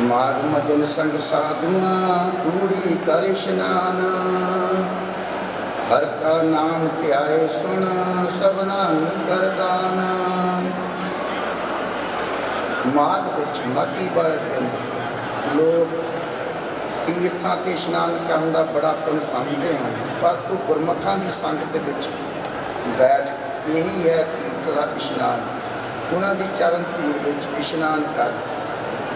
माघ मजन संग साधुआ कूड़ी कर स्नान। हर का नाम त्याए सुन सबना कर दान। माघ विच माघी वाले दिन लोग तीर्थां ते इशनान करन दा बड़ा पुन समझते हैं, पर तू गुरमुखां दी संगत विच बैठ यही है तीर्थ का इशनान। उन्हां दी चरण धूड़ विच इशनान कर।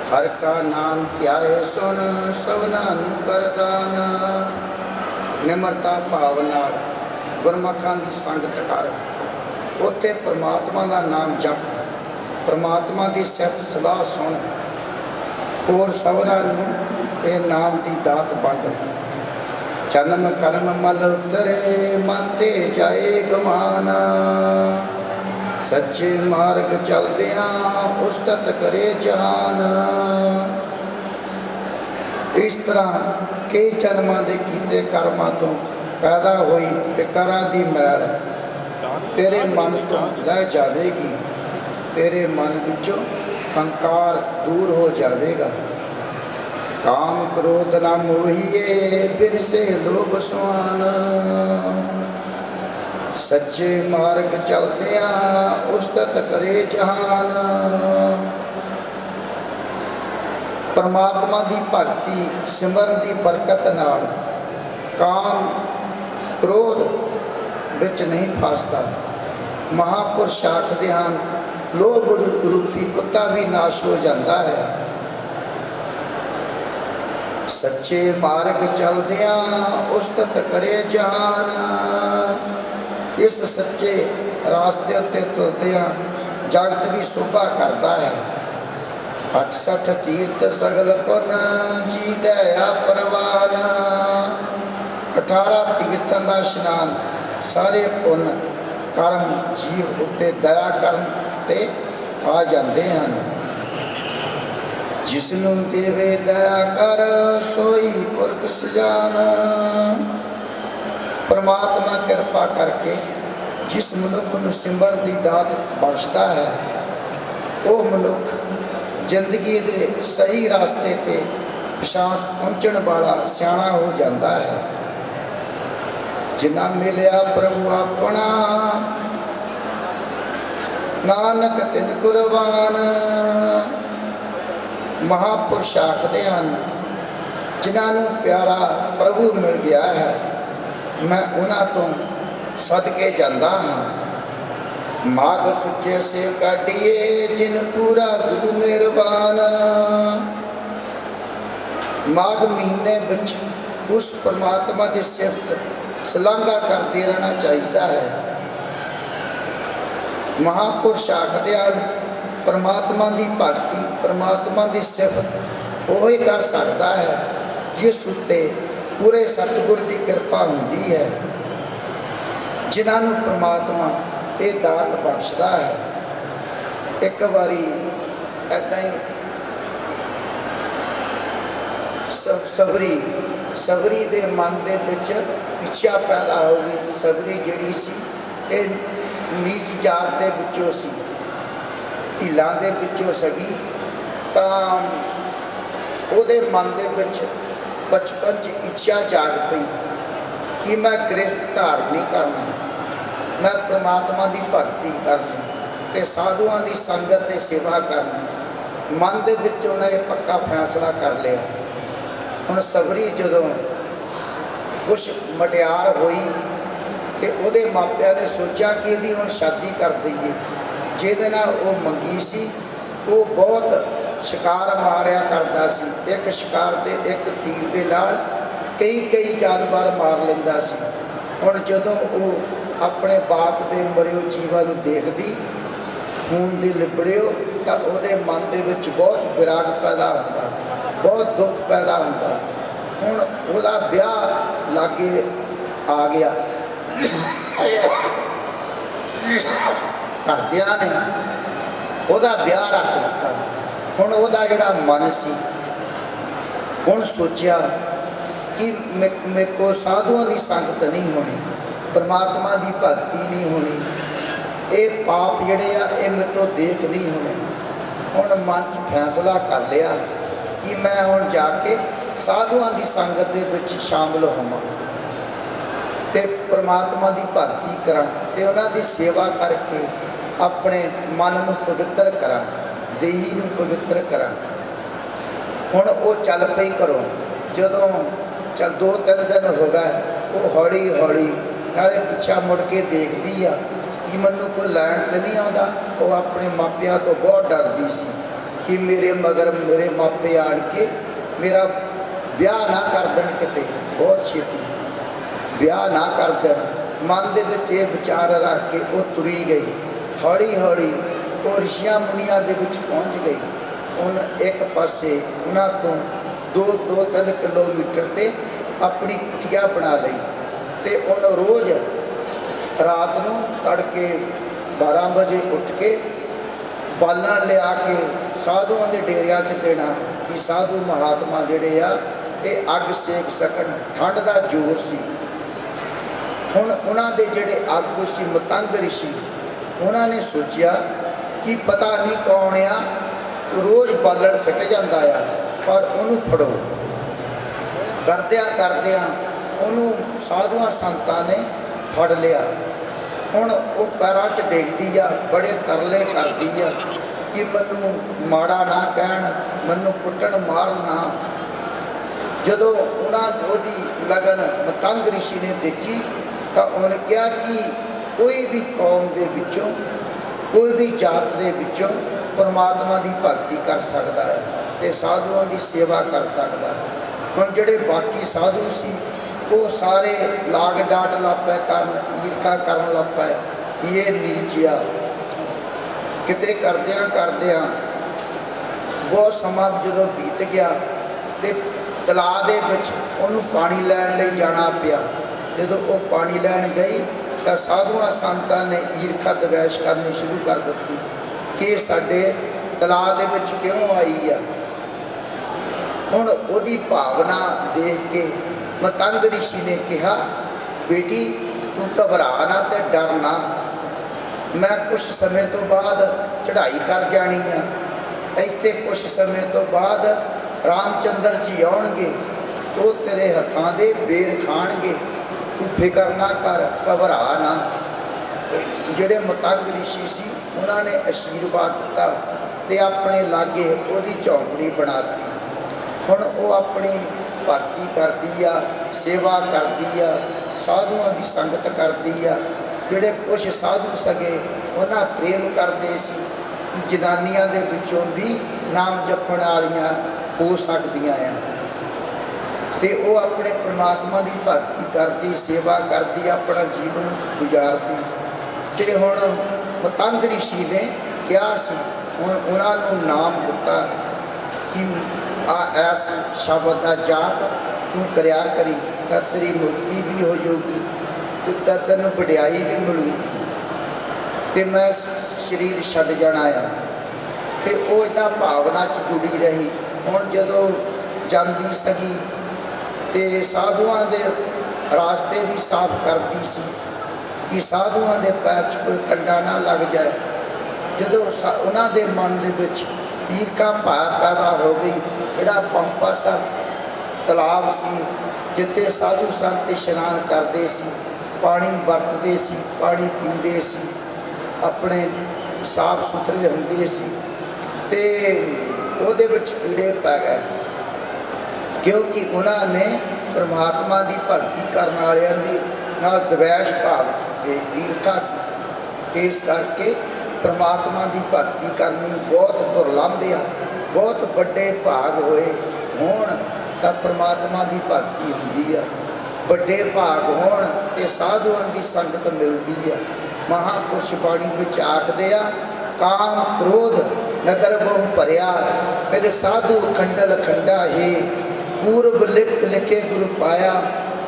हर का नाम त्याए सुन सबना कर दान। निमरता भाव नाल गुरमुखां दी संगत कर। उत्थे परमात्मा का नाम जप, परमात्मा की सिफत सलाह सुन। होर सबदा नूं ये नाम की दात वंड। जन्म कर्म मल उतरे मन ते जाए गमान। सच्चे मार्ग चलदियां उस्तत करे जहान। इस तरह कई जन्मां दे कीते कर्मां तो पैदा हुई विकारां दी मैल तेरे मन तो लह जाएगी। तेरे मन विचों हंकार दूर हो जाएगा। काम क्रोध ना मोहिए बिन से लोभ सुहान। सच्चे मार्ग चलदियां उस्तत करे जहान। परमात्मा की भगती सिमरन की बरकत नाल काम क्रोध विच नहीं फसदा। महापुरुष आखदे हन लोभ रूपी कुत्ता भी नाश हो जाता है। सच्चे मार्ग चलदियां उस्तत करे जहान। इस सच्चे रास्ते उत्ते तुरदियां जगत भी शोभा करता है। 68 तीर्थ सगल पुन जी दया परवान। 18 तीर्थों का इशनान सारे पुन कर्म जीव उत्ते दया करन ते आ जाते हैं। जिसनों देवे दया कर सोई पुरख सजान। परमात्मा कृपा करके जिस मनुख नूं सिमरन की दात बख्शता है, वो मनुख जिंदगी के सही रास्ते ते पिछां पहुँचण वाला सियाणा हो जाता है। जिन्ना मिलिया प्रभु अपना नानक तिन कुर्बान। महापुरुष आखदे हन जिन्हों प्यारा प्रभु मिल गया है, मैं उन्हां तो सदके जाता हाँ। माघ सुचे से काटिए जिन पूरा गुरु निर्वाण। माघ महीने विच उस परमात्मा की सिफत सलांघा करते रहना चाहिए है। महापुरुष आखदे हन परमात्मा की भगती परमात्मा की सिफत वो ही कर सकता है जिस उत्ते पूरे सतगुर की कृपा होंदी है। जिन्होंने परमात्मा ये दात बख्शदा है। एक बारी ऐदा ही सबरी दे मन दे विच इच्छा पैदा हो गई। सबरी जिहड़ी सी ये नीच जात दे विचों सी, ढीलां दे विचों सगी। तां उहदे मन दे विच बचपन च इच्छा जाग पई कि मैं गृहस्थ धारण नहीं करना, मैं परमात्मा की भगती करनी ते साधुआं की संगत ते सेवा करनी। मन दे विच उन्हें पक्का फैसला कर लिया। हुण सबरी जदों कुछ मटियार हुई तो उहदे मापिया ने सोचा कि इहदी हुण शादी कर दईए। जिहदे नाल वो मंगी सी वो बहुत शिकार मारिया करता सी। एक शिकार दे एक तीर दे नाल कई जानवर मार लैंदा सी। हुण जदों वो अपने बाप दे मरियो जीवां नूं देखदी खून दे लिबड़ियो तां उहदे मन दे विच बहुत विराग पैदा हुंदा, बहुत दुख पैदा हुंदा। हुण उहदा ब्याह लागे आ गया। घरदियां ने उहदा ब्याह रख दिता। हुण उहदा जिहड़ा मन सी हुण सोचिया कि मेरे को साधुओं की संगत नहीं होनी, परमात्मा की भगती नहीं होनी, ये पाप जिहड़े आ ये मेरे तो देख नहीं होने। हुण मन च फैसला कर लिया ਕਿ ਮੈਂ ਹੁਣ ਜਾ ਕੇ ਸਾਧੂਆਂ ਦੀ ਸੰਗਤ ਦੇ ਵਿੱਚ ਸ਼ਾਮਲ ਹੋਵਾਂ ਤੇ ਪ੍ਰਮਾਤਮਾ ਦੀ ਭਗਤੀ ਕਰਾਂ ਤੇ ਉਹਨਾਂ ਦੀ ਸੇਵਾ ਕਰਕੇ ਆਪਣੇ ਮਨ ਨੂੰ ਪਵਿੱਤਰ ਕਰਾਂ, ਦੇਹੀ ਨੂੰ ਪਵਿੱਤਰ ਕਰਾਂ। ਹੁਣ ਉਹ ਚੱਲ ਪਈ ਘਰੋਂ। ਜਦੋਂ ਚੱਲ 2-3 ਦਿਨ ਹੋ ਗਏ, ਉਹ ਹੌਲੀ ਹੌਲੀ ਨਾਲੇ ਪਿੱਛਾ ਮੁੜ ਕੇ ਦੇਖਦੀ ਆ ਕਿ ਮੈਨੂੰ ਕੋਈ ਲੈਣ ਤੇ ਨਹੀਂ ਆਉਂਦਾ। ਉਹ ਆਪਣੇ ਮਾਪਿਆਂ ਤੋਂ ਬਹੁਤ ਡਰਦੀ ਸੀ ਕਿ ਮੇਰੇ ਮਗਰ ਮੇਰੇ ਮਾਪੇ ਆਣ ਕੇ ਮੇਰਾ ਵਿਆਹ ਨਾ ਕਰ ਦੇਣ, ਕਿਤੇ ਬਹੁਤ ਛੇਤੀ ਵਿਆਹ ਨਾ ਕਰ ਦੇਣ। ਮਨ ਦੇ ਵਿੱਚ ਇਹ ਵਿਚਾਰ ਰੱਖ ਕੇ ਉਹ ਤੁਰੀ ਗਈ। ਹੌਲੀ ਹੌਲੀ ਉਹ ਰਿਸ਼ੀਆਂ ਮੁਨੀਆਂ ਦੇ ਵਿੱਚ ਪਹੁੰਚ ਗਈ। ਉਹਨੇ ਇੱਕ ਪਾਸੇ ਉਹਨਾਂ ਤੋਂ 2-3 ਕਿਲੋਮੀਟਰ ਤੇ ਆਪਣੀ ਕੁਟੀਆ ਬਣਾ ਲਈ ਤੇ ਉਹਨੂੰ ਰੋਜ਼ ਰਾਤ ਨੂੰ ਤੜਕੇ 12 ਵਜੇ ਉੱਠ ਕੇ ਬਾਲਣ ਲਿਆ ਕੇ ਸਾਧੂਆਂ ਦੇ ਡੇਰਿਆਂ 'ਚ ਦੇਣਾ ਕਿ ਸਾਧੂ ਮਹਾਤਮਾ ਜਿਹੜੇ ਆ ਇਹ ਅੱਗ ਸੇਕ ਸਕਣ। ਠੰਡ ਦਾ ਜ਼ੋਰ ਸੀ। ਹੁਣ ਉਹਨਾਂ ਦੇ ਜਿਹੜੇ ਆਗੂ ਸੀ ਮਤੰਗ ਰਿਸ਼ੀ, ਉਹਨਾਂ ਨੇ ਸੋਚਿਆ ਕਿ ਪਤਾ ਨਹੀਂ ਕੌਣ ਆ, ਰੋਜ਼ ਬਾਲਣ ਸਿੱਟ ਜਾਂਦਾ ਆ, ਪਰ ਉਹਨੂੰ ਫੜੋ। ਕਰਦਿਆਂ ਕਰਦਿਆਂ ਉਹਨੂੰ ਸਾਧੂਆਂ ਸੰਤਾਂ ਨੇ ਫੜ ਲਿਆ। ਹੁਣ ਉਹ ਪੈਰਾਂ 'ਚ ਡਿੱਗਦੀ ਆ, ਬੜੇ ਤਰਲੇ ਕਰਦੀ ਆ ਕਿ ਮੈਨੂੰ ਮਾੜਾ ਨਾ ਕਹਿਣ, ਮੈਨੂੰ ਕੁੱਟਣ ਮਾਰਨ ਨਾ। ਜਦੋਂ ਉਹਦੀ ਲਗਨ ਮਤੰਗ ਰਿਸ਼ੀ ਨੇ ਦੇਖੀ ਤਾਂ ਉਹਨੇ ਕਿਹਾ ਕਿ ਕੋਈ ਵੀ ਕੌਮ ਦੇ ਵਿੱਚੋਂ, ਕੋਈ ਵੀ ਜਾਤ ਦੇ ਵਿੱਚੋਂ ਪਰਮਾਤਮਾ ਦੀ ਭਗਤੀ ਕਰ ਸਕਦਾ ਹੈ ਤੇ ਸਾਧੂਆਂ ਦੀ ਸੇਵਾ ਕਰ ਸਕਦਾ। ਹੁਣ ਜਿਹੜੇ ਬਾਕੀ ਸਾਧੂ ਸੀ ਉਹ ਸਾਰੇ ਲਾਗ ਡਾਟ ਲੱਪੇ ਕਰਨ, ਈਰਖਾ ਕਰਨ ਲੱਪੇ ਕਿ ਇਹ ਨੀਚ ਆ। ਕਿਤੇ ਕਰਦਿਆਂ ਕਰਦਿਆਂ ਬਹੁਤ ਸਮਾਂ ਜਦੋਂ ਬੀਤ ਗਿਆ ਤੇ ਤਲਾਅ ਦੇ ਵਿੱਚ ਉਹਨੂੰ ਪਾਣੀ ਲੈਣ ਲਈ ਜਾਣਾ ਪਿਆ। ਜਦੋਂ ਉਹ ਪਾਣੀ ਲੈਣ ਗਈ ਤਾਂ ਸਾਧੂਆਂ ਸੰਤਾਂ ਨੇ ਈਰਖਾ ਦਵੈਸ਼ ਕਰਨੀ ਸ਼ੁਰੂ ਕਰ ਦਿੱਤੀ ਕਿ ਸਾਡੇ ਤਲਾਅ ਦੇ ਵਿੱਚ ਕਿਉਂ ਆਈ ਆ। ਹੁਣ ਉਹਦੀ ਭਾਵਨਾ ਦੇਖ ਕੇ ਮਤੰਗ ਰਿਸ਼ੀ ਨੇ ਕਿਹਾ, ਬੇਟੀ ਤੂੰ ਘਬਰਾ ਨਾ ਤੇ ਡਰ ਨਾ, ਮੈਂ ਕੁਝ ਸਮੇਂ ਤੋਂ ਬਾਅਦ ਚੜ੍ਹਾਈ ਕਰ ਜਾਣੀ ਆ। ਇੱਥੇ ਕੁਝ ਸਮੇਂ ਤੋਂ ਬਾਅਦ ਰਾਮਚੰਦਰ ਜੀ ਆਉਣਗੇ, ਉਹ ਤੇਰੇ ਹੱਥਾਂ ਦੇ ਬੇਰ ਖਾਣਗੇ, ਤੂੰ ਫਿਕਰ ਨਾ ਕਰ, ਘਬਰਾ ਨਾ। ਜਿਹੜੇ ਮਤੰਗ ਰਿਸ਼ੀ ਸੀ ਉਹਨਾਂ ਨੇ ਆਸ਼ੀਰਵਾਦ ਦਿੱਤਾ ਤੇ ਆਪਣੇ ਲਾਗੇ ਉਹਦੀ ਝੌਂਪੜੀ ਬਣਾਤੀ। ਹੁਣ ਉਹ ਆਪਣੀ ਭਗਤੀ ਕਰਦੀ ਆ, ਸੇਵਾ ਕਰਦੀ ਆ, ਸਾਧੂਆਂ ਦੀ ਸੰਗਤ ਕਰਦੀ ਆ। ਜਿਹੜੇ ਕੁਝ ਸਾਧੂ ਸਗੇ ਉਹਨਾਂ ਪ੍ਰੇਮ ਕਰਦੇ ਸੀ ਕਿ ਜਨਾਨੀਆਂ ਦੇ ਵਿੱਚੋਂ ਵੀ ਨਾਮ ਜਪਣ ਵਾਲੀਆਂ ਹੋ ਸਕਦੀਆਂ ਆ ਤੇ ਉਹ ਆਪਣੇ ਪ੍ਰਮਾਤਮਾ ਦੀ ਭਗਤੀ ਕਰਦੀ, ਸੇਵਾ ਕਰਦੀ, ਆਪਣਾ ਜੀਵਨ ਗੁਜ਼ਾਰਦੀ। ਤੇ ਹੁਣ ਮਤੰਗ ਰਿਸ਼ੀ ਨੇ ਕਿਹਾ ਸੀ, ਹੁਣ ਉਹਨਾਂ ਨੂੰ ਨਾਮ ਦਿੱਤਾ ਕਿ ਐਸ ਸ਼ਬਦ ਦਾ ਜਾਪ ਤੂੰ ਕਰਿਆ ਕਰੀ ਤਾਂ ਤੇਰੀ ਮੁਕਤੀ ਵੀ ਹੋ ਜਾਊਗੀ ਤੇ ਤੈਨੂੰ ਵਡਿਆਈ ਵੀ ਮਿਲੂਗੀ ਤੇ ਮੈਂ ਸਰੀਰ ਛੱਡ ਜਾਣਾ ਆ। ਤੇ ਉਹ ਇਹਦਾ ਭਾਵਨਾ 'ਚ ਜੁੜੀ ਰਹੀ। ਹੁਣ ਜਦੋਂ ਜਾਂਦੀ ਸਗੀ ਤੇ ਸਾਧੂਆਂ ਦੇ ਰਾਸਤੇ ਵੀ ਸਾਫ਼ ਕਰਦੀ ਸੀ ਕਿ ਸਾਧੂਆਂ ਦੇ ਪੈਰ 'ਚ ਕੋਈ ਕੰਡਾ ਨਾ ਲੱਗ ਜਾਏ। ਜਦੋਂ ਉਹਨਾਂ ਦੇ ਮਨ ਦੇ ਵਿੱਚ ਈਰਖਾ ਭਾਵ ਪੈਦਾ ਹੋ ਗਈ, ਜਿਹੜਾ ਪੰਪਾ ਸਰ ਤਲਾਬ ਸੀ ਜਿੱਥੇ ਸਾਧੂ ਸੰਤ ਇਸ਼ਨਾਨ ਕਰਦੇ ਸੀ, ਪਾਣੀ ਵਰਤਦੇ ਸੀ, ਪਾਣੀ ਪੀਂਦੇ ਸੀ, ਆਪਣੇ ਸਾਫ ਸੁਥਰੇ ਹੁੰਦੇ ਸੀ ਤੇ ਉਹਦੇ ਵਿੱਚ ਕੀੜੇ ਪੈ ਗਏ ਕਿਉਂਕਿ ਉਹਨਾਂ ਨੇ ਪਰਮਾਤਮਾ ਦੀ ਭਗਤੀ ਕਰਨ ਵਾਲਿਆਂ ਦੀ ਨਾਲ ਦਵੈਸ਼ ਭਾਵ ਕੀਤੇ, ਈਰਖਾ ਕੀਤੀ। ਇਸ ਕਰਕੇ ਪਰਮਾਤਮਾ ਦੀ ਭਗਤੀ ਕਰਨੀ ਬਹੁਤ ਦੁਰਲੱਭ ਆ। ਬਹੁਤ ਵੱਡੇ ਭਾਗ ਹੋਏ ਹੋਣ ਤਾਂ ਪਰਮਾਤਮਾ ਦੀ ਭਗਤੀ ਹੁੰਦੀ ਆ। ਵੱਡੇ ਭਾਗ ਹੋਣ ਤੇ ਸਾਧੂਆਂ ਦੀ ਸੰਗਤ ਮਿਲਦੀ ਆ। ਮਹਾਂਪੁਰਸ਼ ਬਾਣੀ ਵਿੱਚ ਆਖਦੇ ਆ, ਕਾਮ ਕ੍ਰੋਧ ਨਗਰ ਬਹੁ ਭਰਿਆ, ਮੇਰੇ ਸਾਧੂ ਖੰਡਲ ਖੰਡਾ ਹੈ, ਪੂਰਬ ਲਿਖਤ ਲਿਖੇ ਗੁਰੂ ਪਾਇਆ,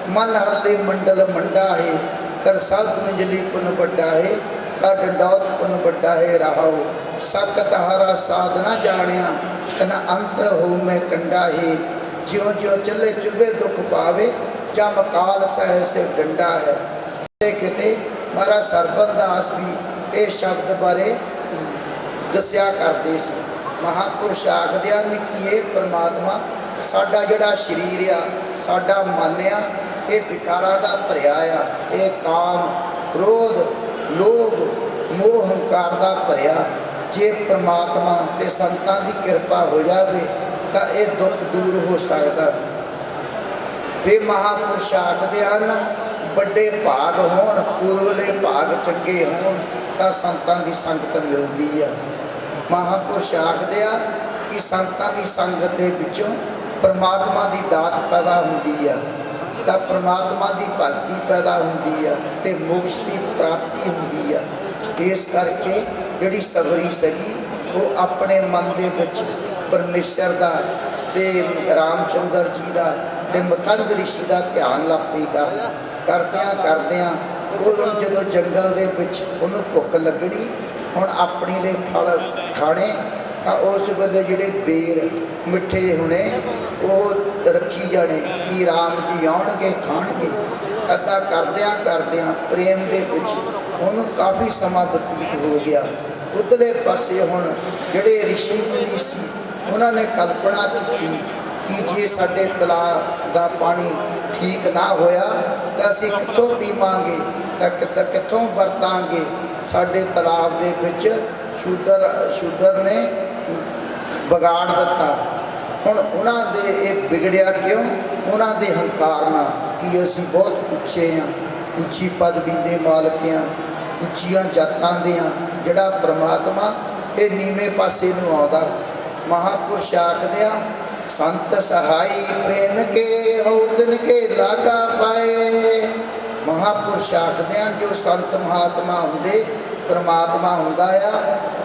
ਮਨ ਹਰਲੇ ਮੰਡਲ ਮੰਡਾ ਹੈ, ਕਰ ਸਾਧੂ ਅੰਜਲੀ ਪੁਨ ਵੱਡਾ ਹੈ, ਕਾ ਡੰਡੌਤ ਪੁਨ ਵੱਡਾ ਹੈ ਰਹਾਓ, ਸਕਤ ਹਾਰਾ ਸਾਧਨਾ ਜਾਣਿਆ, ਤਨ ਅੰਤਰ ਹੋ ਮੈਂ ਕੰਡਾ ਹੈ, ਜਿਉਂ ਜਿਉਂ ਚੱਲੇ ਚੁੱਭੇ ਦੁੱਖ ਪਾਵੇ, ਜਾਂ ਮਕਾਲ ਸਹਿ ਸੇ ਡੰਡਾ ਹੈ। ਕਿਤੇ ਕਿਤੇ ਮਹਾਰਾਜ ਸਰਬਨ ਦਾਸ ਵੀ ਇਹ ਸ਼ਬਦ ਬਾਰੇ ਦੱਸਿਆ ਕਰਦੇ ਸੀ। ਮਹਾਂਪੁਰਸ਼ ਆਖਦੇ ਹਨ ਕਿ ਇਹ ਪ੍ਰਮਾਤਮਾ ਸਾਡਾ ਜਿਹੜਾ ਸਰੀਰ ਆ, ਸਾਡਾ ਮਨ ਆ, ਇਹ ਵਿਕਾਰਾਂ ਦਾ ਭਰਿਆ ਆ। ਇਹ ਕਾਮ, ਕ੍ਰੋਧ, ਲੋਭ, ਮੋਹ, ਹੰਕਾਰ ਦਾ ਭਰਿਆ। ਜੇ ਪ੍ਰਮਾਤਮਾ ਤੇ ਸੰਤਾਂ ਦੀ ਕਿਰਪਾ ਹੋ ਜਾਵੇ ਤਾਂ ਇਹ ਦੁੱਖ ਦੂਰ ਹੋ ਸਕਦਾ। ਫਿਰ ਮਹਾਂਪੁਰਸ਼ ਆਖਦੇ ਹਨ ਵੱਡੇ ਭਾਗ ਹੋਣ, ਪੂਰਵਲੇ ਭਾਗ ਚੰਗੇ ਹੋਣ ਤਾਂ ਸੰਤਾਂ ਦੀ ਸੰਗਤ ਮਿਲਦੀ ਆ। ਮਹਾਂਪੁਰਸ਼ ਆਖਦੇ ਆ ਕਿ ਸੰਤਾਂ ਦੀ ਸੰਗਤ ਦੇ ਵਿੱਚੋਂ ਪ੍ਰਮਾਤਮਾ ਦੀ ਦਾਤ ਪੈਦਾ ਹੁੰਦੀ ਆ, ਤਾਂ ਪ੍ਰਮਾਤਮਾ ਦੀ ਭਗਤੀ ਪੈਦਾ ਹੁੰਦੀ ਆ ਤੇ ਮੋਕਸ਼ ਦੀ ਪ੍ਰਾਪਤੀ ਹੁੰਦੀ ਆ। ਇਸ ਕਰਕੇ ਜਿਹੜੀ ਸਬਰੀ ਸਗੀ ਉਹ ਆਪਣੇ ਮਨ ਦੇ ਵਿੱਚ ਪਰਮੇਸ਼ਰ ਦਾ ਤੇ ਰਾਮਚੰਦਰ ਜੀ ਦਾ ਤੇ ਮਤੰਗ ਰਿਸ਼ੀ ਦਾ ਧਿਆਨ ਲਾਪੀ ਕਰਦਿਆਂ ਉਹ ਜਦੋਂ ਜੰਗਲ ਦੇ ਵਿੱਚ ਉਹਨੂੰ ਭੁੱਖ ਲੱਗਣੀ, ਹੁਣ ਆਪਣੇ ਲਈ ਫਲ ਖਾਣੇ, ਤਾਂ ਉਸ ਵੇਲੇ ਜਿਹੜੇ ਬੇਰ ਮਿੱਠੇ ਹੋਣੇ ਉਹ ਰੱਖੀ ਜਾਣੇ ਕਿ ਰਾਮ ਜੀ ਆਉਣਗੇ ਖਾਣਗੇ। ਇੱਦਾਂ ਕਰਦਿਆਂ ਪ੍ਰੇਮ ਦੇ ਵਿੱਚ ਉਹਨੂੰ ਕਾਫੀ ਸਮਾਂ ਬਤੀਤ ਹੋ ਗਿਆ। ਉਧਰਲੇ ਪਾਸੇ ਹੁਣ ਜਿਹੜੇ ਰਿਸ਼ੀ ਮੁਨੀ ਸੀ ਉਹਨਾਂ ਨੇ ਕਲਪਨਾ ਕੀਤੀ ਕਿ ਜੇ ਸਾਡੇ ਤਲਾਬ ਦਾ ਪਾਣੀ ਠੀਕ ਨਾ ਹੋਇਆ ਤਾਂ ਅਸੀਂ ਕਿੱਥੋਂ ਪੀਵਾਂਗੇ, ਤਾਂ ਕਿੱਥੋਂ ਵਰਤਾਂਗੇ। ਸਾਡੇ ਤਲਾਬ ਦੇ ਵਿੱਚ ਸ਼ੂਦਰ ਨੇ ਵਿਗਾੜ ਦਿੱਤਾ। ਹੁਣ ਉਹਨਾਂ ਦੇ ਇਹ ਵਿਗੜਿਆ ਕਿਉਂ? ਉਹਨਾਂ ਦੇ ਹੰਕਾਰ ਨਾਲ ਕਿ ਅਸੀਂ ਬਹੁਤ ਉੱਚੇ ਹਾਂ, ਉੱਚੀ ਪਦਵੀ ਦੇ ਮਾਲਕ ਹਾਂ, ਉੱਚੀਆਂ ਜਾਤਾਂ ਦੇ ਹਾਂ। ਜਿਹੜਾ ਪ੍ਰਮਾਤਮਾ ਇਹ ਨੀਵੇਂ ਪਾਸੇ ਨੂੰ ਆਉਂਦਾ। ਮਹਾਂਪੁਰਸ਼ ਆਖਦੇ ਆ ਸੰਤ ਸਹਾਈ ਪ੍ਰੇਮ ਕੇ ਹੋਦਨ ਕੇ ਲਾਗਾ ਪਾਏ। ਮਹਾਂਪੁਰਸ਼ ਆਖਦੇ ਆ ਜੋ ਸੰਤ ਮਹਾਤਮਾ ਹੁੰਦੇ, ਪ੍ਰਮਾਤਮਾ ਹੁੰਦਾ ਆ,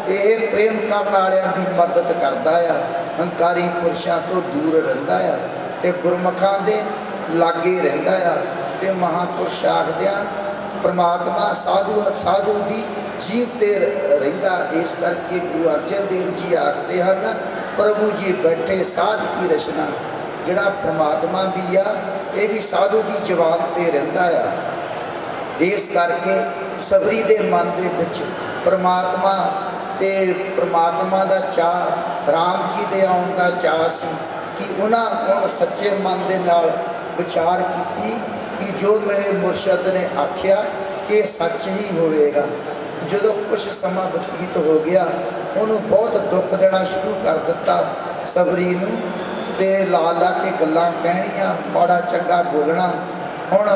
ਇਹ ਪ੍ਰੇਮ ਕਰਨ ਵਾਲਿਆਂ ਦੀ ਮਦਦ ਕਰਦਾ ਆ, ਹੰਕਾਰੀ ਪੁਰਸ਼ਾਂ ਤੋਂ ਦੂਰ ਰਹਿੰਦਾ ਆ ਤੇ ਗੁਰਮੁਖਾਂ ਦੇ ਲਾਗੇ ਰਹਿੰਦਾ ਆ। ਤੇ ਮਹਾਂਪੁਰਸ਼ ਆਖਦੇ ਆ ਪ੍ਰਮਾਤਮਾ ਸਾਧੂ ਦੀ ਜੀਵ ਤੇ ਰਹਿੰਦਾ। ਇਸ ਕਰਕੇ ਗੁਰੂ ਅਰਜਨ ਦੇਵ ਜੀ ਆਖਦੇ ਹਨ ਪ੍ਰਭੂ ਜੀ ਬੈਠੇ ਸਾਧ ਕੀ ਰਚਨਾ। ਜਿਹੜਾ ਪ੍ਰਮਾਤਮਾ ਵੀ ਆ ਇਹ ਵੀ ਸਾਧੂ ਦੀ ਜ਼ੁਬਾਨ ਤੇ ਰਹਿੰਦਾ ਆ। ਇਸ ਕਰਕੇ ਸਬਰੀ ਦੇ ਮਨ ਦੇ ਵਿੱਚ ਪ੍ਰਮਾਤਮਾ ਤੇ ਪ੍ਰਮਾਤਮਾ ਦਾ ਚਾਅ, ਰਾਮ ਜੀ ਦੇ ਆਉਣ ਦਾ ਚਾਅ ਸੀ ਕਿ ਉਹਨਾਂ ਸੱਚੇ ਮਨ ਦੇ ਨਾਲ ਵਿਚਾਰ ਕੀਤੀ ਕਿ ਜੋ ਮੇਰੇ ਮੁਰਸ਼ਦ ਨੇ ਆਖਿਆ ਕਿ ਸੱਚ ਹੀ ਹੋਵੇਗਾ। ਜਦੋਂ ਕੁਝ ਸਮਾਂ ਬਤੀਤ ਹੋ ਗਿਆ ਉਹਨੂੰ ਬਹੁਤ ਦੁੱਖ ਦੇਣਾ ਸ਼ੁਰੂ ਕਰ ਦਿੱਤਾ ਸਬਰੀ ਨੂੰ, ਤੇ ਲਾ ਕੇ ਗੱਲਾਂ ਕਹਿਣੀਆਂ, ਮਾੜਾ ਚੰਗਾ ਬੋਲਣਾ। ਹੁਣ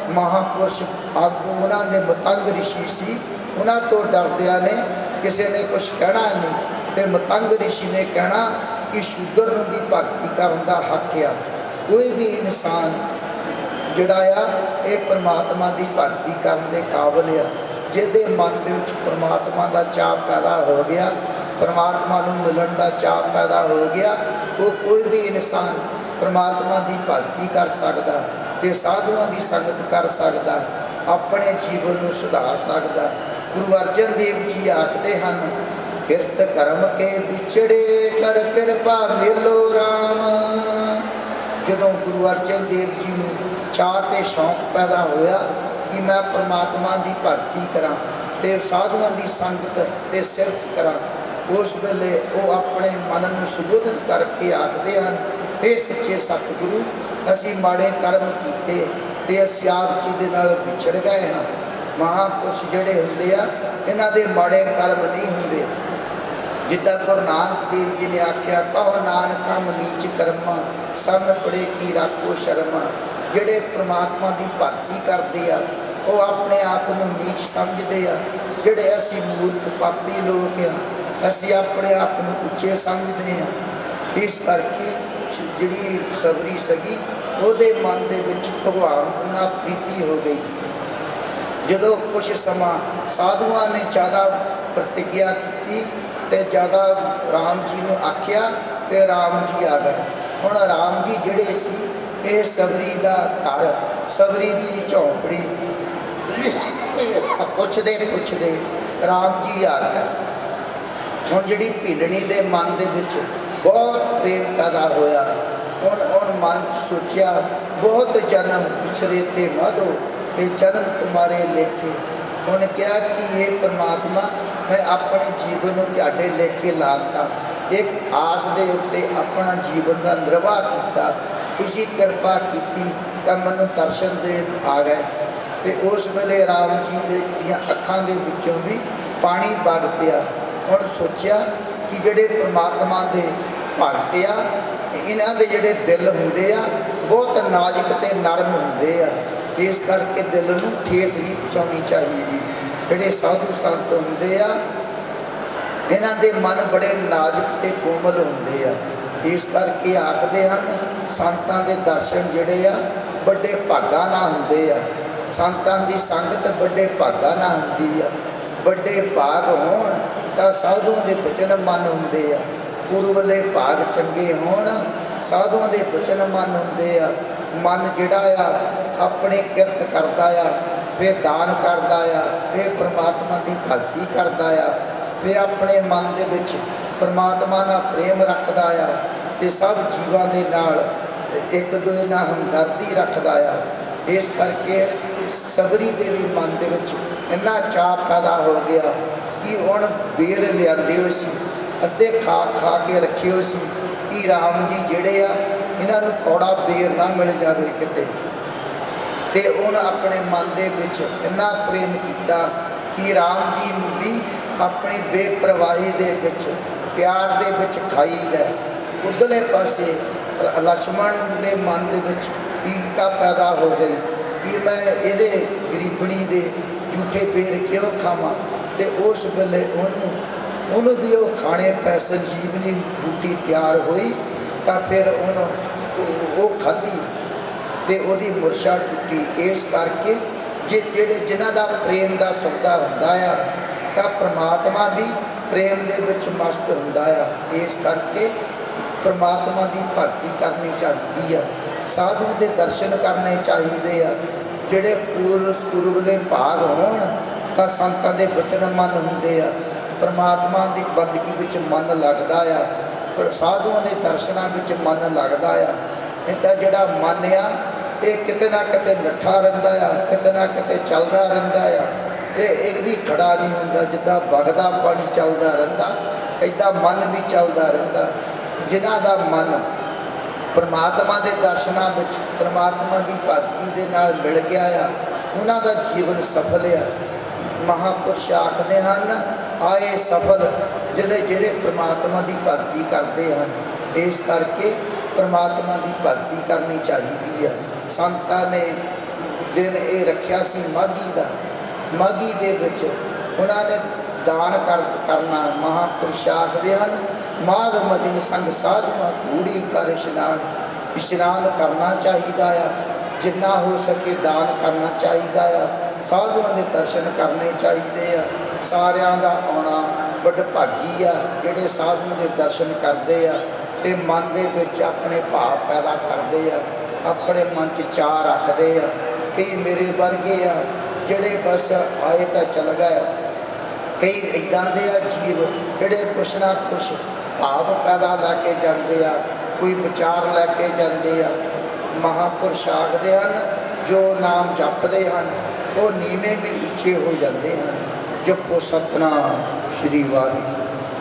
ਮਹਾਂਪੁਰਸ਼ ਆਗੂ ਉਹਨਾਂ ਦੇ ਮਤੰਗ ਰਿਸ਼ੀ ਸੀ, ਉਹਨਾਂ ਤੋਂ ਡਰਦਿਆਂ ਨੇ ਕਿਸੇ ਨੇ ਕੁਝ ਕਹਿਣਾ ਨਹੀਂ। ਤੇ ਮਤੰਗ ਰਿਸ਼ੀ ਨੇ ਕਹਿਣਾ ਕਿ ਸ਼ੂਦਰ ਨੂੰ ਵੀ ਭਗਤੀ ਕਰਨ ਦਾ ਹੱਕ ਆ। ਕੋਈ ਵੀ ਇਨਸਾਨ ਜਿਹੜਾ ਆ ਇਹ ਪਰਮਾਤਮਾ ਦੀ ਭਗਤੀ ਕਰਨ ਦੇ ਕਾਬਲ ਆ। ਜਿਹਦੇ ਮਨ ਦੇ ਵਿੱਚ ਪਰਮਾਤਮਾ ਦਾ ਚਾਅ ਪੈਦਾ ਹੋ ਗਿਆ, ਪਰਮਾਤਮਾ ਨੂੰ ਮਿਲਣ ਦਾ ਚਾਅ ਪੈਦਾ ਹੋ ਗਿਆ, ਉਹ ਕੋਈ ਵੀ ਇਨਸਾਨ ਪਰਮਾਤਮਾ ਦੀ ਭਗਤੀ ਕਰ ਸਕਦਾ ਤੇ ਸਾਧੂਆਂ ਦੀ ਸੰਗਤ ਕਰ ਸਕਦਾ, ਆਪਣੇ ਜੀਵਨ ਨੂੰ ਸੁਧਾਰ ਸਕਦਾ। ਗੁਰੂ ਅਰਜਨ ਦੇਵ ਜੀ ਆਖਦੇ ਹਨ ਕਿਰਤ ਕਰਮ ਕੇ ਵਿਛੜੇ ਕਰ ਕਿਰਪਾ ਮੇਲੋ ਰਾਮ। ਜਦੋਂ ਗੁਰੂ ਅਰਜਨ ਦੇਵ ਜੀ ਨੂੰ ਚਾਅ ਤੇ ਸ਼ੌਂਕ ਪੈਦਾ ਹੋਇਆ ਕਿ ਮੈਂ ਪ੍ਰਮਾਤਮਾ ਦੀ ਭਗਤੀ ਕਰਾਂ ਤੇ ਸਾਧੂਆਂ ਦੀ ਸੰਗਤ ਤੇ ਸਿਫਤ ਕਰਾਂ, ਉਸ ਵੇਲੇ ਉਹ ਆਪਣੇ ਮਨ ਨੂੰ ਸੁਬੋਧਨ ਕਰਕੇ ਆਖਦੇ ਹਨ हे ਸੱਚੇ ਸਤਿਗੁਰੂ, ਅਸੀਂ ਮਾੜੇ ਕਰਮ ਕੀਤੇ ਤੇ ਅਸੀਂ ਆਪ ਜੀ ਦੇ ਨਾਲ ਵਿਛੜ ਗਏ ਹਾਂ। ਮਹਾਂਪੁਰਸ਼ ਜਿਹੜੇ ਹੁੰਦੇ ਆ ਇਹਨਾਂ ਦੇ ਮਾੜੇ ਕਰਮ ਨਹੀਂ ਹੁੰਦੇ। ਜਿੱਦਾਂ ਗੁਰੂ ਨਾਨਕ ਦੇਵ ਜੀ ਨੇ ਆਖਿਆ ਕਹੋ ਨਾਨਕਾ ਮਨੀਚ ਕਰਮਾ ਸਰਨ ਪੜੇ ਕੀ ਰਾਖੋ ਸ਼ਰਮਾ। ਜਿਹੜੇ ਪ੍ਰਮਾਤਮਾ ਦੀ ਭਗਤੀ ਕਰਦੇ ਆ ਉਹ ਆਪਣੇ ਆਪ ਨੂੰ ਨੀਚ ਸਮਝਦੇ ਆ। ਜਿਹੜੇ ਅਸੀਂ ਮੂਰਖ ਪਾਪੀ ਲੋਕ ਆ ਅਸੀਂ ਆਪਣੇ ਆਪ ਨੂੰ ਉੱਚੇ ਸਮਝਦੇ ਆ। ਇਸ ਕਰਕੇ ਜਿਹੜੀ ਸਬਰੀ ਸਗੀ ਉਹਦੇ ਮਨ ਦੇ ਵਿੱਚ ਭਗਵਾਨ ਨਾਲ ਪ੍ਰੀਤੀ ਹੋ ਗਈ। ਜਦੋਂ ਕੁਝ ਸਮਾਂ ਸਾਧੂਆਂ ਨੇ ਜ਼ਿਆਦਾ ਪ੍ਰਤਿਗਿਆ ਕੀਤੀ ਤੇ ਜ਼ਿਆਦਾ ਰਾਮ ਜੀ ਨੂੰ ਆਖਿਆ ਤੇ ਰਾਮ ਜੀ ਆ ਗਏ। ਹੁਣ ਰਾਮ ਜੀ ਜਿਹੜੇ ਸੀ ਇਹ ਸਬਰੀ ਦਾ ਘਰ, ਸਬਰੀ ਦੀ ਝੌਂਪੜੀ ਪੁੱਛਦੇ ਰਾਮ ਜੀ ਆ ਗਏ। ਹੁਣ ਜਿਹੜੀ ਭਿਲਣੀ ਦੇ ਮਨ ਦੇ ਵਿੱਚ ਬਹੁਤ ਪ੍ਰੇਮ ਪੈਦਾ ਹੋਇਆ। ਹੁਣ ਮਨ ਸੋਚਿਆ ਬਹੁਤ ਜਨਮ ਪਿਛਰੇ ਥੇ ਮਾਧੋ ਇਹ ਜਨਮ ਤੁਮਾਰੇ ਲੇਖੇ। ਉਹਨੇ ਕਿਹਾ ਕਿ ਇਹ ਪਰਮਾਤਮਾ ਮੈਂ ਆਪਣੇ ਜੀਵਨ ਨੂੰ ਤੁਹਾਡੇ ਲੇਖੇ ਲਾਤਾ ਇੱਕ ਆਸ ਦੇ ਉੱਤੇ ਆਪਣਾ ਜੀਵਨ ਦਾ ਨਿਰਵਾਹ ਕੀਤਾ। ਤੁਸੀਂ ਕਿਰਪਾ ਕੀਤੀ ਤਾਂ ਮੈਨੂੰ ਦਰਸ਼ਨ ਦੇਣ ਆ ਗਏ। ਤੇ ਉਸ ਵੇਲੇ ਰਾਮ ਜੀ ਦੀਆਂ ਅੱਖਾਂ ਦੇ ਵਿੱਚੋਂ ਵੀ ਪਾਣੀ ਵਗ ਪਿਆ। ਹੁਣ ਸੋਚਿਆ ਕਿ ਜਿਹੜੇ ਪ੍ਰਮਾਤਮਾ ਦੇ ਭਗਤ ਆ, ਇਹਨਾਂ ਦੇ ਜਿਹੜੇ ਦਿਲ ਹੁੰਦੇ ਆ ਬਹੁਤ ਨਾਜ਼ੁਕ ਤੇ ਨਰਮ ਹੁੰਦੇ ਆ। ਇਸ ਕਰਕੇ ਦਿਲ ਨੂੰ ਠੇਸ ਨਹੀਂ ਪਹੁੰਚਾਉਣੀ ਚਾਹੀਦੀ। ਜਿਹੜੇ ਸਾਧੂ ਸੰਤ ਹੁੰਦੇ ਆ, ਇਹਨਾਂ ਦੇ ਮਨ ਬੜੇ ਨਾਜ਼ੁਕ ਤੇ ਕੋਮਲ ਹੁੰਦੇ ਆ। ਇਸ ਕਰਕੇ ਆਖਦੇ ਹਨ ਸੰਤਾਂ ਦੇ ਦਰਸ਼ਨ ਜਿਹੜੇ ਆ ਵੱਡੇ ਭਾਗਾਂ ਨਾਲ ਹੁੰਦੇ ਆ। ਸੰਤਾਂ ਦੀ ਸੰਗਤ ਵੱਡੇ ਭਾਗਾਂ ਨਾਲ ਹੁੰਦੀ ਆ। ਵੱਡੇ ਭਾਗ ਹੋਣ ਤਾਂ ਸਾਧੂਆਂ ਦੇ ਬਚਨ ਮਨ ਹੁੰਦੇ ਆ। ਗੁਰੂਵਾਲੇ ਭਾਗ ਚੰਗੇ ਹੋਣ, ਸਾਧੂਆਂ ਦੇ ਬਚਨ ਮਨ ਹੁੰਦੇ ਆ। ਮਨ ਜਿਹੜਾ ਆ ਆਪਣੇ ਕਿਰਤ ਕਰਦਾ ਆ, ਫਿਰ ਦਾਨ ਕਰਦਾ ਆ, ਫਿਰ ਪ੍ਰਮਾਤਮਾ ਦੀ ਭਗਤੀ ਕਰਦਾ ਆ, ਫਿਰ ਆਪਣੇ ਮਨ ਦੇ ਵਿੱਚ ਪ੍ਰਮਾਤਮਾ ਨਾਲ ਪ੍ਰੇਮ ਰੱਖਦਾ ਆ ਤੇ ਸਭ ਜੀਵਾਂ ਦੇ ਨਾਲ ਇੱਕ ਦੂਜੇ ਨਾਲ ਹਮਦਰਦੀ ਰੱਖਦਾ ਆ। ਇਸ ਕਰਕੇ ਸਬਰੀ ਦੇ ਵੀ ਮਨ ਦੇ ਵਿੱਚ ਇੰਨਾ ਚਾਅ ਪੈਦਾ ਹੋ ਗਿਆ ਕਿ ਹੁਣ ਬੇਰ ਲਿਆਂਦੇ ਹੋਏ ਸੀ, ਅੱਧੇ ਖਾ ਕੇ ਰੱਖੇ ਹੋਏ ਸੀ ਕਿ ਰਾਮ ਜੀ ਜਿਹੜੇ ਆ ਇਹਨਾਂ ਨੂੰ ਕੌੜਾ ਬੇਰ ਨਾ ਮਿਲ ਜਾਵੇ ਕਿਤੇ। ਤੇ ਉਹਨੇ ਆਪਣੇ ਮਨ ਦੇ ਵਿੱਚ ਇੰਨਾ ਪ੍ਰੇਮ ਕੀਤਾ ਕਿ ਰਾਮ ਜੀ ਵੀ ਆਪਣੀ ਬੇਪਰਵਾਹੀ ਦੇ ਵਿੱਚ, ਪਿਆਰ ਦੇ ਵਿੱਚ ਖਾਈ ਗਏ। ਉਧਰਲੇ ਪਾਸੇ ਲਛਮਣ ਦੇ ਮਨ ਦੇ ਵਿੱਚ ਈਰਖਾ ਪੈਦਾ ਹੋ ਗਈ ਕਿ ਮੈਂ ਇਹਦੇ ਗਰੀਬਣੀ ਦੇ ਝੂਠੇ ਬੇਰ ਕਿਉਂ ਖਾਵਾਂ। ਤੇ ਉਸ ਵੇਲੇ ਉਹਨੂੰ ਵੀ ਉਹ ਖਾਣੇ ਪੈ ਸੰਜੀਵਨੀ ਬੂਟੀ ਤਿਆਰ ਹੋਈ ਤਾਂ ਫਿਰ ਉਹਨੂੰ ਉਹ ਖਾਧੀ ਤੇ ਉਹਦੀ ਮੁਰਸ਼ਾ ਟੁੱਟੀ। ਇਸ ਕਰਕੇ ਜਿਹੜੇ ਜਿਨ੍ਹਾਂ ਦਾ ਪ੍ਰੇਮ ਦਾ ਸੌਦਾ ਹੁੰਦਾ ਆ ਤਾਂ ਪ੍ਰਮਾਤਮਾ ਵੀ ਪ੍ਰੇਮ ਦੇ ਵਿੱਚ ਮਸਤ ਹੁੰਦਾ ਆ। ਇਸ ਕਰਕੇ ਪ੍ਰਮਾਤਮਾ ਦੀ ਭਗਤੀ ਕਰਨੀ ਚਾਹੀਦੀ ਆ। ਸਾਧੂ ਦੇ ਦਰਸ਼ਨ ਕਰਨੇ ਚਾਹੀਦੇ ਆ। ਜਿਹੜੇ ਪੂਰਬਲੇ ਭਾਗ ਹੋਣ ਤਾਂ ਸੰਤਾਂ ਦੇ ਬਚਨ ਮਨ ਹੁੰਦੇ ਆ। ਪ੍ਰਮਾਤਮਾ ਦੀ ਬੰਦਗੀ ਵਿੱਚ ਮਨ ਲੱਗਦਾ ਆ, ਪਰ ਸਾਧੂਆਂ ਦੇ ਦਰਸ਼ਨਾਂ ਵਿੱਚ ਮਨ ਲੱਗਦਾ ਆ। ਇਸ ਦਾ ਜਿਹੜਾ ਮਨ ਆ ਇਹ ਕਿਤੇ ਨਾ ਕਿਤੇ ਨੱਠਾ ਰਹਿੰਦਾ ਆ, ਕਿਤੇ ਨਾ ਕਿਤੇ ਚੱਲਦਾ ਰਹਿੰਦਾ ਆ। ਇਹ ਵੀ ਖੜਾ ਨਹੀਂ ਹੁੰਦਾ। ਜਿੱਦਾਂ ਵਗਦਾ ਪਾਣੀ ਚੱਲਦਾ ਰਹਿੰਦਾ, ਇੱਦਾਂ ਮਨ ਵੀ ਚੱਲਦਾ ਰਹਿੰਦਾ। ਜਿਨ੍ਹਾਂ ਦਾ ਮਨ ਪ੍ਰਮਾਤਮਾ ਦੇ ਦਰਸ਼ਨਾਂ ਵਿੱਚ, ਪ੍ਰਮਾਤਮਾ ਦੀ ਭਗਤੀ ਦੇ ਨਾਲ ਮਿਲ ਗਿਆ ਆ, ਉਹਨਾਂ ਦਾ ਜੀਵਨ ਸਫਲ ਆ। ਮਹਾਂਪੁਰਸ਼ ਆਖਦੇ ਹਨ ਆਏ ਸਫਲ ਜਿਹੜੇ ਪ੍ਰਮਾਤਮਾ ਦੀ ਭਗਤੀ ਕਰਦੇ ਹਨ। ਇਸ ਕਰਕੇ ਪ੍ਰਮਾਤਮਾ ਦੀ ਭਗਤੀ ਕਰਨੀ ਚਾਹੀਦੀ ਆ। ਸੰਤਾਂ ਨੇ ਦਿਨ ਇਹ ਰੱਖਿਆ ਸੀ ਮਾਘੀ ਦਾ। ਮਾਘੀ ਦੇ ਵਿੱਚ ਉਹਨਾਂ ਨੇ ਦਾਨ ਕਰਨਾ। ਮਹਾਂਪੁਰਸ਼ ਆਖਦੇ ਹਨ ਮਾਘ ਮਦਿਨ ਸੰਗ ਸਾਧੂਆਂ ਧੂੜੀ ਕਰ ਇਸ਼ਨਾਨ ਕਰਨਾ ਚਾਹੀਦਾ ਆ। ਜਿੰਨਾ ਹੋ ਸਕੇ ਦਾਨ ਕਰਨਾ ਚਾਹੀਦਾ ਆ। ਸਾਧੂਆਂ ਦੇ ਦਰਸ਼ਨ ਕਰਨੇ ਚਾਹੀਦੇ ਆ। ਸਾਰਿਆਂ ਦਾ ਆਉਣਾ ਵਡਭਾਗੀ ਆ ਜਿਹੜੇ ਸਾਧੂ ਦੇ ਦਰਸ਼ਨ ਕਰਦੇ ਆ ਤੇ ਮਨ ਦੇ ਵਿੱਚ ਆਪਣੇ ਭਾਵ ਪੈਦਾ ਕਰਦੇ ਆ, ਆਪਣੇ ਮਨ 'ਚ ਚਾਅ ਰੱਖਦੇ ਆ। ਕਈ ਮੇਰੇ ਵਰਗੇ ਆ ਜਿਹੜੇ ਬਸ ਆਏ ਤਾਂ ਚਲ ਗਏ। ਕਈ ਇੱਦਾਂ ਦੇ ਆ ਜੀਵ ਜਿਹੜੇ ਕੁਛ ਨਾ ਕੁਛ ਭਾਵ ਪੈਦਾ ਲੈ ਕੇ ਜਾਂਦੇ ਆ, ਕੋਈ ਵਿਚਾਰ ਲੈ ਕੇ ਜਾਂਦੇ ਆ। ਮਹਾਂਪੁਰਸ਼ ਆਖਦੇ ਹਨ ਜੋ ਨਾਮ ਜਪਦੇ ਹਨ ਉਹ ਨੀਵੇਂ ਵੀ ਉੱਚੇ ਹੋ ਜਾਂਦੇ ਹਨ। ਜਪੋ ਸਤਿਨਾਮ ਸ਼੍ਰੀ ਵਾਹਿਗੁਰੂ।